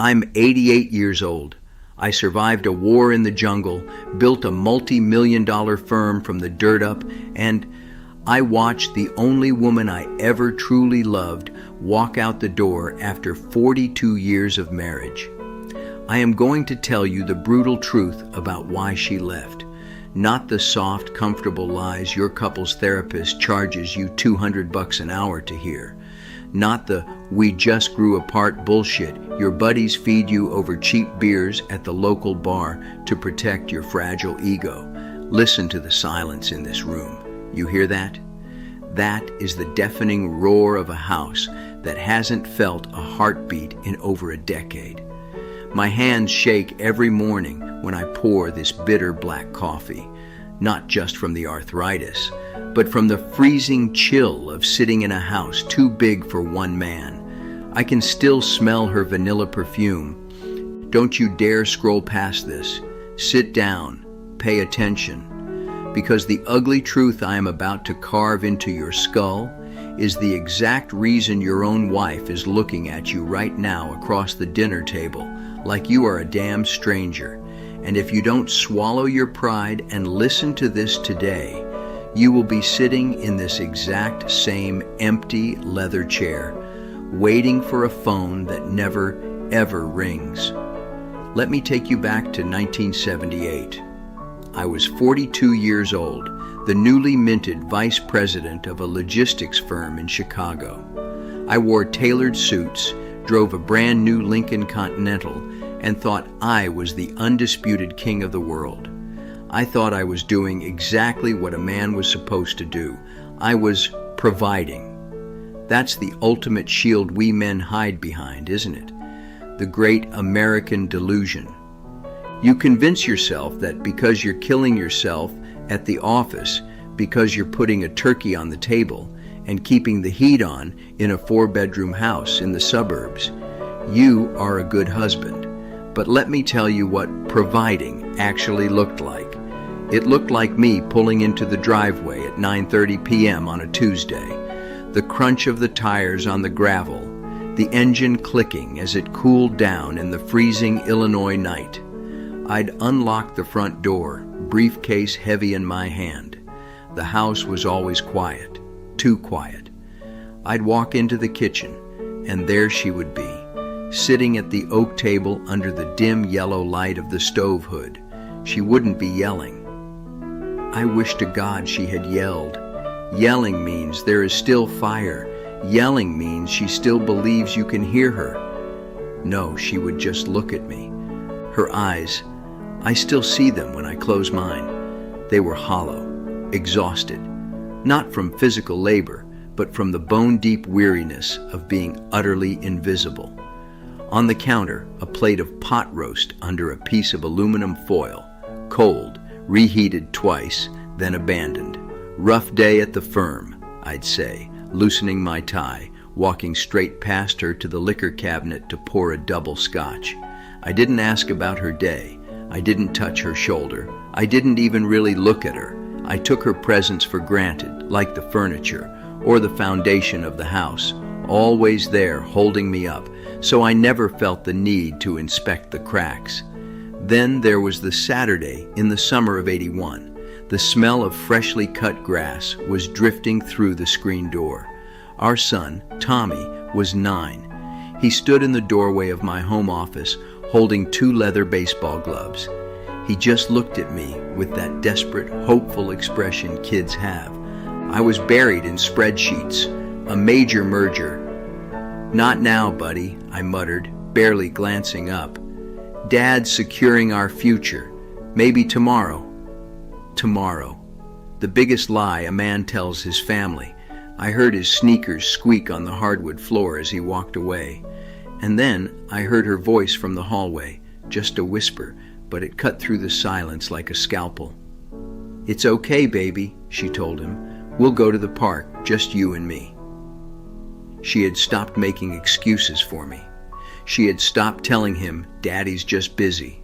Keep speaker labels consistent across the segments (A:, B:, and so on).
A: I'm 88 years old. I survived a war in the jungle, built a multi-million-dollar firm from the dirt up, and I watched the only woman I ever truly loved walk out the door after 42 years of marriage. I am going to tell you the brutal truth about why she left, not the soft, comfortable lies your couple's therapist charges you $200 an hour to hear. Not the "we just grew apart" bullshit your buddies feed you over cheap beers at the local bar to protect your fragile ego. Listen to the silence in this room. You hear that? That is the deafening roar of a house that hasn't felt a heartbeat in over a decade. My hands shake every morning when I pour this bitter black coffee, not just from the arthritis, but from the freezing chill of sitting in a house too big for one man. I can still smell her vanilla perfume. Don't you dare scroll past this. Sit down, pay attention, because the ugly truth I am about to carve into your skull is the exact reason your own wife is looking at you right now across the dinner table like you are a damn stranger. And if you don't swallow your pride and listen to this today, you will be sitting in this exact same empty leather chair, waiting for a phone that never, ever rings. Let me take you back to 1978. I was 42 years old, the newly minted vice president of a logistics firm in Chicago. I wore tailored suits, drove a brand new Lincoln Continental, and thought I was the undisputed king of the world. I thought I was doing exactly what a man was supposed to do. I was providing. That's the ultimate shield we men hide behind, isn't it? The great American delusion. You convince yourself that because you're killing yourself at the office, because you're putting a turkey on the table and keeping the heat on in a 4-bedroom house in the suburbs, you are a good husband. But let me tell you what providing actually looked like. It looked like me pulling into the driveway at 9:30 p.m. on a Tuesday, the crunch of the tires on the gravel, the engine clicking as it cooled down in the freezing Illinois night. I'd unlock the front door, briefcase heavy in my hand. The house was always quiet, too quiet. I'd walk into the kitchen, and there she would be, sitting at the oak table under the dim yellow light of the stove hood. She wouldn't be yelling. I wish to God she had yelled. Yelling means there is still fire. Yelling means she still believes you can hear her. No, she would just look at me. Her eyes, I still see them when I close mine. They were hollow, exhausted, not from physical labor, but from the bone-deep weariness of being utterly invisible. On the counter, a plate of pot roast under a piece of aluminum foil, cold, reheated twice, then abandoned. Rough day at the firm, I'd say, loosening my tie, walking straight past her to the liquor cabinet to pour a double scotch. I didn't ask about her day. I didn't touch her shoulder. I didn't even really look at her. I took her presence for granted, like the furniture or the foundation of the house, always there holding me up, so I never felt the need to inspect the cracks. Then there was the Saturday in the summer of '81. The smell of freshly cut grass was drifting through the screen door. Our son, Tommy, was 9. He stood in the doorway of my home office, holding 2 leather baseball gloves. He just looked at me with that desperate, hopeful expression kids have. I was buried in spreadsheets, a major merger. "Not now, buddy," I muttered, barely glancing up. "Dad's securing our future. Maybe tomorrow." Tomorrow. The biggest lie a man tells his family. I heard his sneakers squeak on the hardwood floor as he walked away. And then I heard her voice from the hallway, just a whisper, but it cut through the silence like a scalpel. "It's okay, baby," she told him. "We'll go to the park, just you and me." She had stopped making excuses for me. She had stopped telling him, "Daddy's just busy."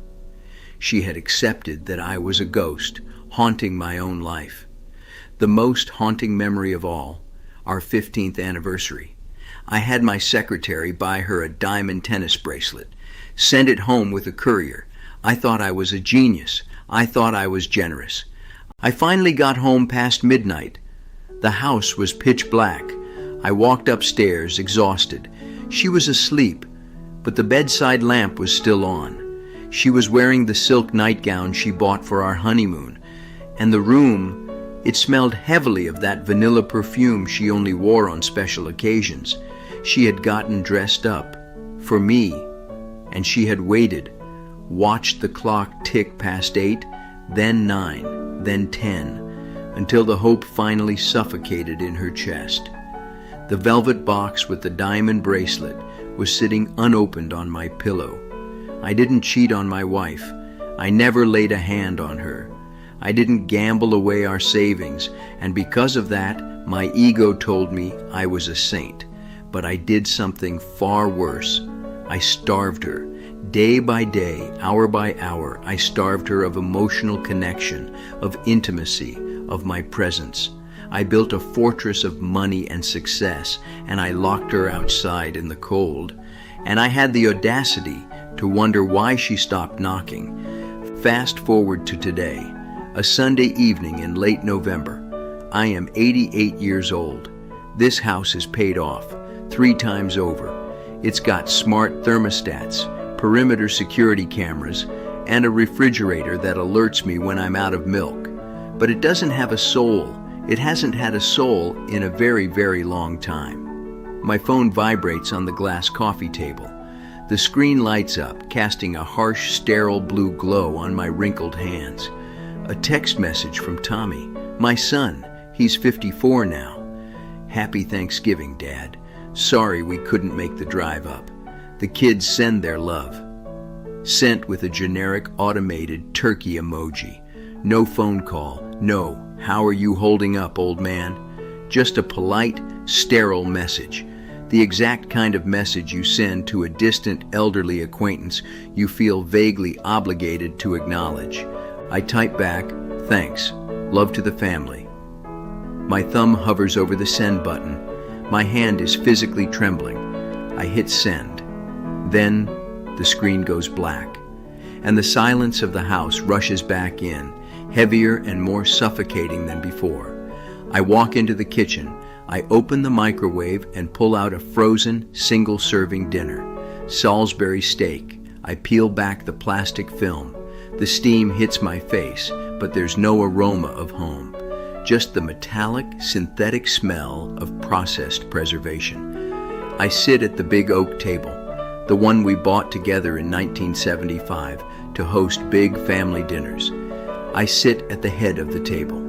A: She had accepted that I was a ghost, haunting my own life. The most haunting memory of all, our 15th anniversary. I had my secretary buy her a diamond tennis bracelet. Sent it home with a courier. I thought I was a genius. I thought I was generous. I finally got home past midnight. The house was pitch black. I walked upstairs, exhausted. She was asleep, but the bedside lamp was still on. She was wearing the silk nightgown she bought for our honeymoon, and the room, it smelled heavily of that vanilla perfume she only wore on special occasions. She had gotten dressed up for me, and she had waited, watched the clock tick past 8, then 9, then 10, until the hope finally suffocated in her chest. The velvet box with the diamond bracelet was sitting unopened on my pillow. I didn't cheat on my wife. I never laid a hand on her. I didn't gamble away our savings, and because of that, my ego told me I was a saint. But I did something far worse. I starved her. Day by day, hour by hour, I starved her of emotional connection, of intimacy, of my presence. I built a fortress of money and success, and I locked her outside in the cold. And I had the audacity to wonder why she stopped knocking. Fast forward to today, a Sunday evening in late November. I am 88 years old. This house is paid off, 3 times over. It's got smart thermostats, perimeter security cameras, and a refrigerator that alerts me when I'm out of milk. But it doesn't have a soul. It hasn't had a soul in a very, very long time. My phone vibrates on the glass coffee table. The screen lights up, casting a harsh, sterile blue glow on my wrinkled hands. A text message from Tommy, my son. He's 54 now. Happy Thanksgiving, Dad. Sorry we couldn't make the drive up. The kids send their love. Sent with a generic automated turkey emoji. No phone call. No, how are you holding up, old man? Just a polite, sterile message. The exact kind of message you send to a distant elderly acquaintance you feel vaguely obligated to acknowledge. I type back, thanks, love to the family. My thumb hovers over the send button. My hand is physically trembling. I hit send. Then the screen goes black, and the silence of the house rushes back in, heavier and more suffocating than before. I walk into the kitchen. I open the microwave and pull out a frozen, single-serving dinner. Salisbury steak. I peel back the plastic film. The steam hits my face, but there's no aroma of home. Just the metallic, synthetic smell of processed preservation. I sit at the big oak table, the one we bought together in 1975 to host big family dinners. I sit at the head of the table.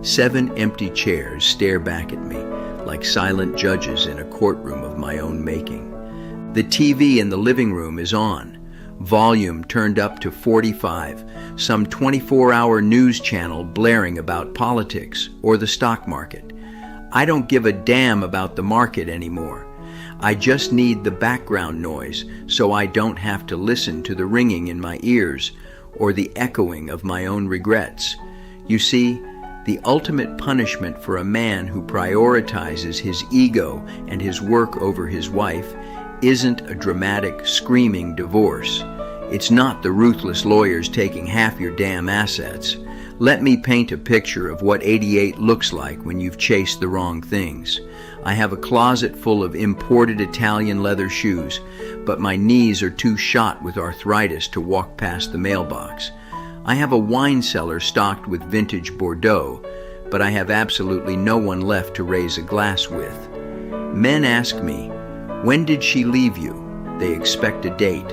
A: 7 empty chairs stare back at me, like silent judges in a courtroom of my own making. The TV in the living room is on, volume turned up to 45, some 24-hour news channel blaring about politics or the stock market. I don't give a damn about the market anymore. I just need the background noise so I don't have to listen to the ringing in my ears or the echoing of my own regrets. You see, the ultimate punishment for a man who prioritizes his ego and his work over his wife isn't a dramatic, screaming divorce. It's not the ruthless lawyers taking half your damn assets. Let me paint a picture of what 88 looks like when you've chased the wrong things. I have a closet full of imported Italian leather shoes, but my knees are too shot with arthritis to walk past the mailbox. I have a wine cellar stocked with vintage Bordeaux, but I have absolutely no one left to raise a glass with. Men ask me, when did she leave you? They expect a date,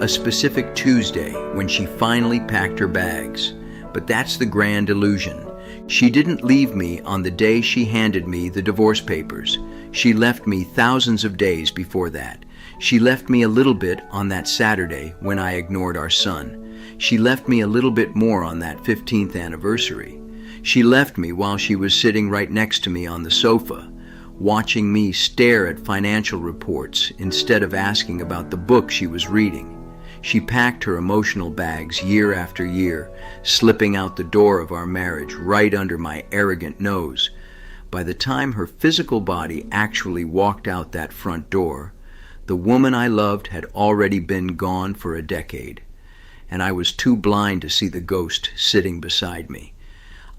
A: a specific Tuesday when she finally packed her bags. But that's the grand illusion. She didn't leave me on the day she handed me the divorce papers. She left me thousands of days before that. She left me a little bit on that Saturday when I ignored our son. She left me a little bit more on that 15th anniversary. She left me while she was sitting right next to me on the sofa, watching me stare at financial reports instead of asking about the book she was reading. She packed her emotional bags year after year, slipping out the door of our marriage right under my arrogant nose. By the time her physical body actually walked out that front door, The woman I loved had already been gone for a decade, and I was too blind to see the ghost sitting beside me.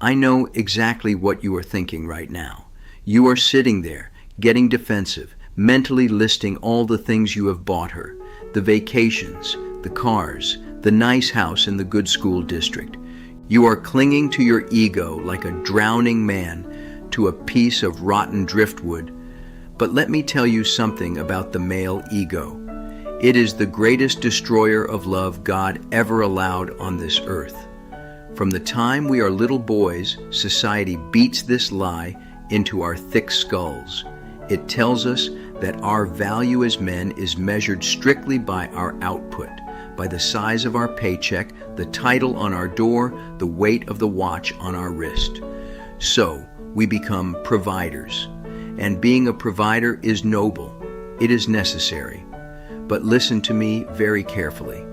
A: I know exactly what you are thinking right now. You are sitting there, getting defensive, mentally listing all the things you have bought her, the vacations, the cars, the nice house in the good school district. You are clinging to your ego like a drowning man to a piece of rotten driftwood. But let me tell you something about the male ego. It is the greatest destroyer of love God ever allowed on this earth. From the time we are little boys, society beats this lie into our thick skulls. It tells us that our value as men is measured strictly by our output, by the size of our paycheck, the title on our door, the weight of the watch on our wrist. So, we become providers. And being a provider is noble. It is necessary. But listen to me very carefully.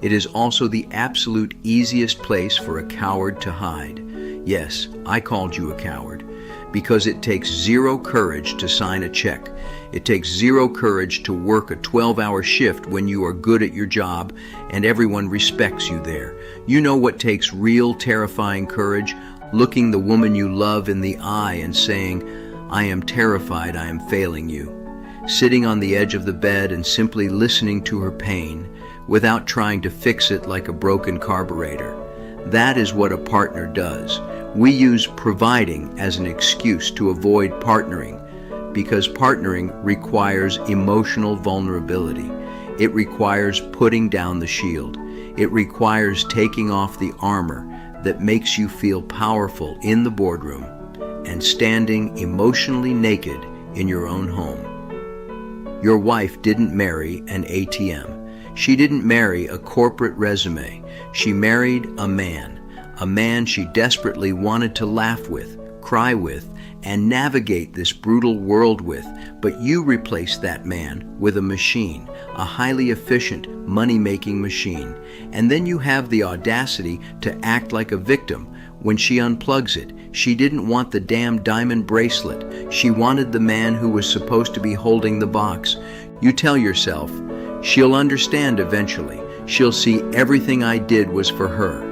A: It is also the absolute easiest place for a coward to hide. Yes, I called you a coward, because it takes zero courage to sign a check. It takes zero courage to work a 12-hour shift when you are good at your job and everyone respects you there. You know what takes real terrifying courage? Looking the woman you love in the eye and saying, "I am terrified I am failing you." Sitting on the edge of the bed and simply listening to her pain without trying to fix it like a broken carburetor. That is what a partner does. We use providing as an excuse to avoid partnering, because partnering requires emotional vulnerability. It requires putting down the shield. It requires taking off the armor that makes you feel powerful in the boardroom and standing emotionally naked in your own home. Your wife didn't marry an ATM. She didn't marry a corporate resume. She married a man she desperately wanted to laugh with, cry with, and navigate this brutal world with, but you replaced that man with a machine, a highly efficient, money-making machine, and then you have the audacity to act like a victim when she unplugs it. She didn't want the damn diamond bracelet. She wanted the man who was supposed to be holding the box. You tell yourself, she'll understand eventually. She'll see everything I did was for her.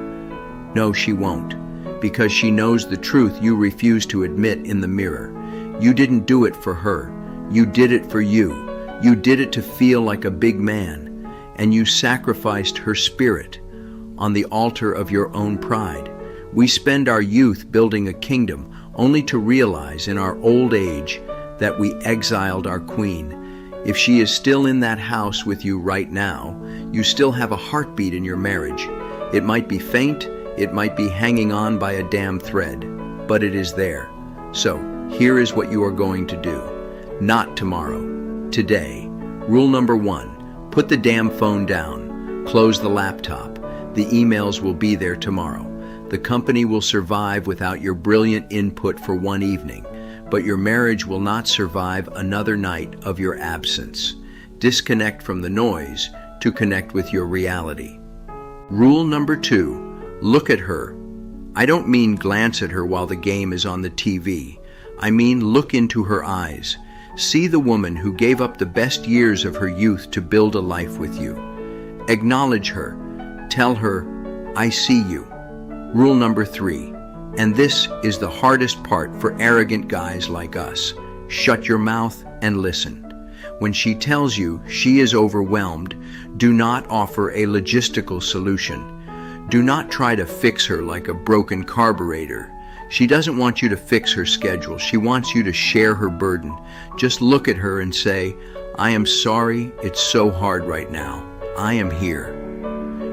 A: No, she won't, because she knows the truth you refuse to admit in the mirror. You didn't do it for her. You did it for you. You did it to feel like a big man, and you sacrificed her spirit on the altar of your own pride. We spend our youth building a kingdom only to realize in our old age that we exiled our queen. If she is still in that house with you right now, you still have a heartbeat in your marriage. It might be faint, it might be hanging on by a damn thread, but it is there. So, here is what you are going to do. Not tomorrow, today. Rule number 1, put the damn phone down. Close the laptop. The emails will be there tomorrow. The company will survive without your brilliant input for one evening, but your marriage will not survive another night of your absence. Disconnect from the noise to connect with your reality. Rule number 2, look at her. I don't mean glance at her while the game is on the TV. I mean look into her eyes. See the woman who gave up the best years of her youth to build a life with you. Acknowledge her. Tell her, I see you. Rule number 3, and this is the hardest part for arrogant guys like us. Shut your mouth and listen. When she tells you she is overwhelmed, do not offer a logistical solution. Do not try to fix her like a broken carburetor. She doesn't want you to fix her schedule. She wants you to share her burden. Just look at her and say, I am sorry, it's so hard right now. I am here.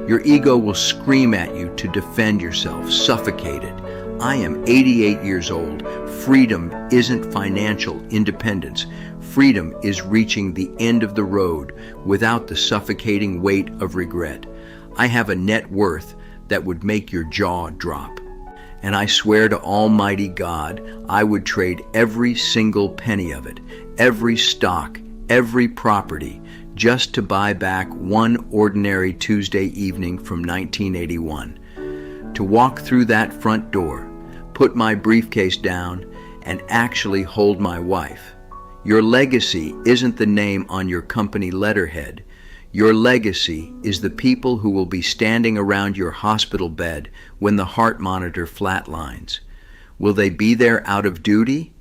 A: Your ego will scream at you to defend yourself, suffocated. I am 88 years old. Freedom isn't financial independence. Freedom is reaching the end of the road without the suffocating weight of regret. I have a net worth that would make your jaw drop. And I swear to Almighty God, I would trade every single penny of it, every stock, every property, just to buy back one ordinary Tuesday evening from 1981. To walk through that front door, put my briefcase down, and actually hold my wife. Your legacy isn't the name on your company letterhead. Your legacy is the people who will be standing around your hospital bed when the heart monitor flatlines. Will they be there out of duty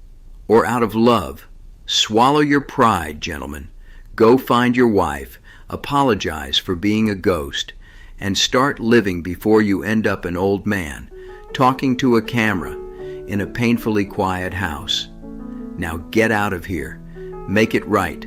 A: or out of love? Swallow your pride, gentlemen. Go find your wife, apologize for being a ghost, and start living before you end up an old man, talking to a camera in a painfully quiet house. Now get out of here. Make it right.